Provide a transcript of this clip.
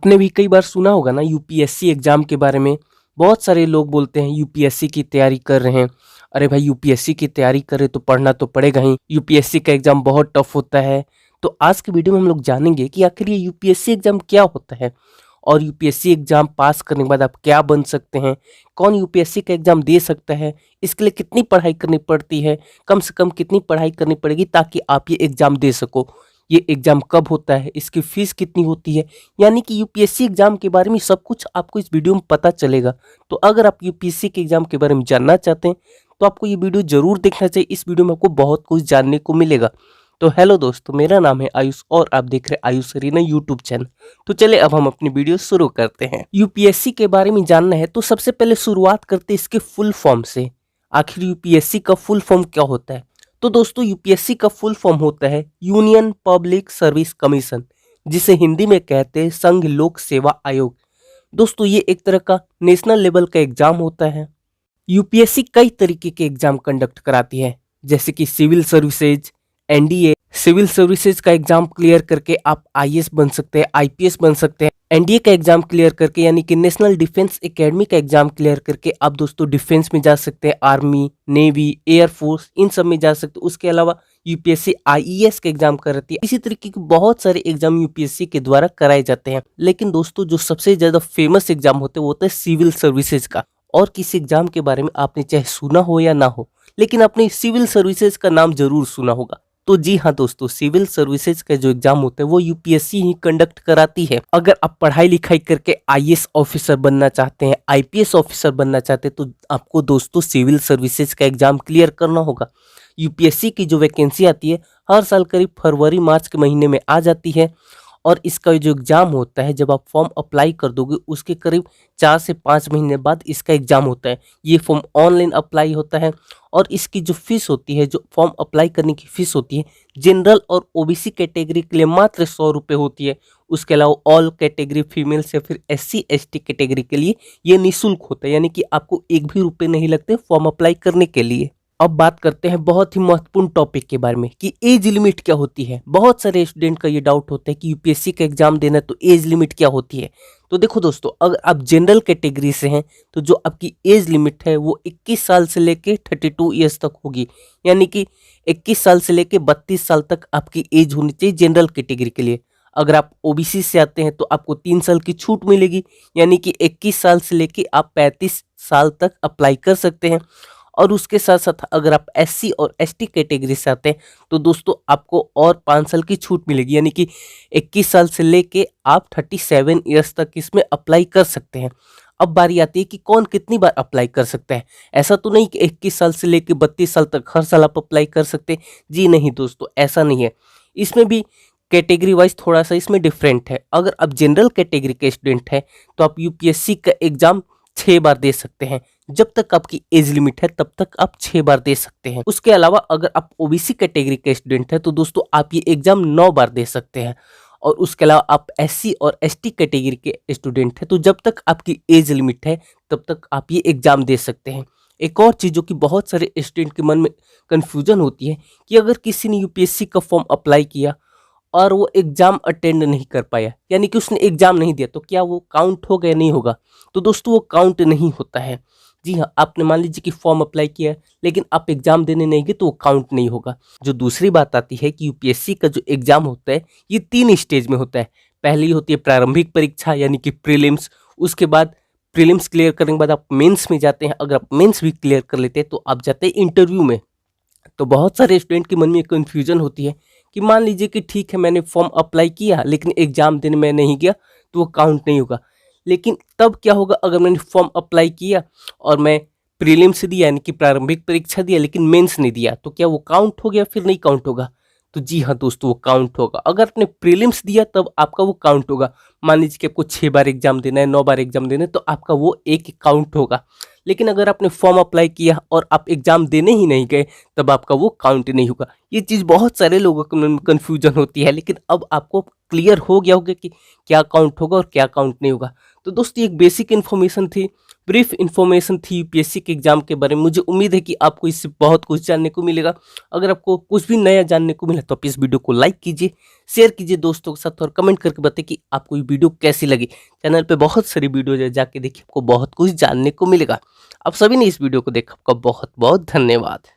आपने भी कई बार सुना होगा ना यूपीएससी एग्जाम के बारे में। बहुत सारे लोग बोलते हैं यूपीएससी की तैयारी कर रहे हैं। अरे भाई यूपीएससी की तैयारी करे तो पढ़ना तो पड़ेगा ही, यूपीएससी का एग्जाम बहुत टफ होता है। तो आज के वीडियो में हम लोग जानेंगे कि आखिर ये यूपीएससी एग्जाम क्या होता है और यूपीएससी एग्जाम पास करने के बाद आप क्या बन सकते हैं, कौन यूपीएससी का एग्जाम दे सकता है, इसके लिए कितनी पढ़ाई करनी पड़ती है, कम से कम कितनी पढ़ाई करनी पड़ेगी ताकि आप ये एग्जाम दे सको, ये एग्जाम कब होता है, इसकी फीस कितनी होती है। यानी कि यूपीएससी एग्जाम के बारे में सब कुछ आपको इस वीडियो में पता चलेगा। तो अगर आप यूपीएससी के एग्जाम के बारे में जानना चाहते हैं तो आपको ये वीडियो जरूर देखना चाहिए। इस वीडियो में आपको बहुत कुछ जानने को मिलेगा। तो हेलो दोस्तों, मेरा नाम है आयुष और आप देख रहे हैं आयुष अरीना यूट्यूब चैनल। तो चले अब हम अपनी वीडियो शुरू करते हैं। यूपीएससी के बारे में जानना है तो सबसे पहले शुरुआत करते हैं इसके फुल फॉर्म से। आखिर यूपीएससी का फुल फॉर्म क्या होता है? तो दोस्तों यूपीएससी का फुल फॉर्म होता है यूनियन पब्लिक सर्विस कमीशन, जिसे हिंदी में कहते हैं संघ लोक सेवा आयोग। दोस्तों ये एक तरह का नेशनल लेवल का एग्जाम होता है। यूपीएससी कई तरीके के एग्जाम कंडक्ट कराती है, जैसे कि civil services, NDA. Civil services का एग्जाम क्लियर करके आप आईएएस बन सकते हैं, आईपीएस बन सकते हैं। एनडीए का एग्जाम क्लियर करके यानी कि नेशनल डिफेंस एकेडमी का एग्जाम क्लियर करके आप दोस्तों डिफेंस में जा सकते हैं, आर्मी, नेवी, एयरफोर्स, इन सब में जा सकते हैं। उसके अलावा यूपीएससी आईईएस का एग्जाम कराती है। इसी तरीके के बहुत सारे एग्जाम यूपीएससी के द्वारा कराए जाते हैं। लेकिन दोस्तों जो सबसे ज्यादा फेमस एग्जाम होते हैं वो होता है सिविल सर्विसेज का। और किसी एग्जाम के बारे में आपने चाहे सुना हो या ना हो, लेकिन आपने सिविल सर्विसेज का नाम जरूर सुना होगा। तो जी हाँ दोस्तों, सिविल सर्विसेज का जो एग्जाम होता है वो यूपीएससी ही कंडक्ट कराती है। अगर आप पढ़ाई लिखाई करके आईएएस ऑफिसर बनना चाहते हैं, आईपीएस ऑफिसर बनना चाहते हैं, तो आपको दोस्तों सिविल सर्विसेज का एग्जाम क्लियर करना होगा। यूपीएससी की जो वैकेंसी आती है हर साल करीब फरवरी मार्च के महीने में आ जाती है। और इसका जो एग्ज़ाम होता है जब आप फॉर्म अप्लाई कर दोगे उसके करीब 4 से 5 महीने बाद इसका एग्ज़ाम होता है। ये फॉर्म ऑनलाइन अप्लाई होता है और इसकी जो फीस होती है, जो फॉर्म अप्लाई करने की फ़ीस होती है, जनरल और ओबीसी कैटेगरी के लिए मात्र 100 रुपये होती है। उसके अलावा ऑल कैटेगरी फीमेल्स या फिर एससी एसटी कैटेगरी के लिए ये निःशुल्क होता है, यानी कि आपको एक भी रुपये नहीं लगते फॉर्म अप्लाई करने के लिए। अब बात करते हैं बहुत ही महत्वपूर्ण टॉपिक के बारे में कि एज लिमिट क्या होती है। बहुत सारे स्टूडेंट का ये डाउट होता है कि यूपीएससी का एग्जाम देना है तो एज लिमिट क्या होती है। तो देखो दोस्तों, अगर आप जनरल कैटेगरी से हैं तो जो आपकी एज लिमिट है वो 21 साल से लेके 32 ईयर्स तक होगी। यानी कि 21 साल से लेके 32 साल तक आपकी एज होनी चाहिए जनरल कैटेगरी के लिए। अगर आप ओबीसी से आते हैं तो आपको 3 साल की छूट मिलेगी, यानी कि 21 साल से लेके आप 35 साल तक अप्लाई कर सकते हैं। और उसके साथ साथ अगर आप एससी और एसटी कैटेगरी से आते हैं तो दोस्तों आपको और 5 साल की छूट मिलेगी, यानी कि 21 साल से लेके आप 37 ईयर्स तक इसमें अप्लाई कर सकते हैं। अब बारी आती है कि कौन कितनी बार अप्लाई कर सकता है। ऐसा तो नहीं कि 21 साल से लेके 32 साल तक हर साल आप अप्लाई कर सकते हैं। जी नहीं दोस्तों, ऐसा नहीं है। इसमें भी कैटेगरी वाइज थोड़ा सा इसमें डिफरेंट है। अगर आप जनरल कैटेगरी के स्टूडेंट हैं तो आप यूपीएससी का एग्जाम 6 बार दे सकते हैं। जब तक आपकी एज लिमिट है तब तक आप 6 बार दे सकते हैं। उसके अलावा अगर आप ओबीसी कैटेगरी के स्टूडेंट हैं तो दोस्तों आप ये एग्जाम 9 बार दे सकते हैं। और उसके अलावा आप एससी और एसटी कैटेगरी के स्टूडेंट हैं तो जब तक आपकी एज लिमिट है तब तक आप ये एग्जाम दे सकते हैं। एक और चीज़ जो कि बहुत सारे स्टूडेंट के मन में कन्फ्यूजन होती है कि अगर किसी ने यूपीएससी का फॉर्म अप्लाई किया और वो एग्ज़ाम अटेंड नहीं कर पाया, यानी कि उसने एग्ज़ाम नहीं दिया, तो क्या वो काउंट होगा या नहीं होगा? तो दोस्तों वो काउंट नहीं होता है। जी हाँ, आपने मान लीजिए कि फॉर्म अप्लाई किया है लेकिन आप एग्ज़ाम देने नहीं गए तो वो काउंट नहीं होगा। जो दूसरी बात आती है कि यूपीएससी का जो एग्ज़ाम होता है ये 3 स्टेज में होता है। पहली होती है प्रारंभिक परीक्षा यानी कि प्रीलिम्स। उसके बाद प्रीलिम्स क्लियर करने के बाद आप मेंस में जाते हैं। अगर आप मेंस भी क्लियर कर लेते हैं तो आप जाते हैं इंटरव्यू में। तो बहुत सारे स्टूडेंट के मन में कन्फ्यूजन होती है कि मान लीजिए कि ठीक है मैंने फॉर्म अप्लाई किया लेकिन एग्ज़ाम देने में नहीं गया तो वो काउंट नहीं होगा। लेकिन तब क्या होगा अगर मैंने फॉर्म अप्लाई किया और मैं प्रीलिम्स दिया यानी कि प्रारंभिक परीक्षा दिया लेकिन मेंस नहीं दिया, तो क्या वो काउंट हो गया फिर नहीं काउंट होगा? तो जी हाँ दोस्तों, वो काउंट होगा। अगर आपने प्रीलिम्स दिया तब आपका वो काउंट होगा। मान लीजिए कि आपको 6 बार एग्जाम देना है, 9 बार एग्जाम देना है, तो आपका वो एक काउंट होगा। लेकिन अगर आपने फॉर्म अप्लाई किया और आप एग्जाम देने ही नहीं गए तब आपका वो काउंट नहीं होगा। ये चीज़ बहुत सारे लोगों को कन्फ्यूजन होती है, लेकिन अब आपको क्लियर हो गया होगा कि क्या काउंट होगा और क्या काउंट नहीं होगा। तो दोस्तों एक बेसिक इन्फॉर्मेशन थी, ब्रीफ इन्फॉर्मेशन थी यूपीएससी के एग्जाम के बारे में। मुझे उम्मीद है कि आपको इससे बहुत कुछ जानने को मिलेगा। अगर आपको कुछ भी नया जानने को मिला तो आप इस वीडियो को लाइक कीजिए, शेयर कीजिए दोस्तों के साथ और कमेंट करके बताइए कि आपको ये वीडियो कैसी लगी। चैनल पे बहुत सारी वीडियो है, जाके देखिए, आपको बहुत कुछ जानने को मिलेगा। आप सभी ने इस वीडियो को देखा, आपका बहुत बहुत धन्यवाद।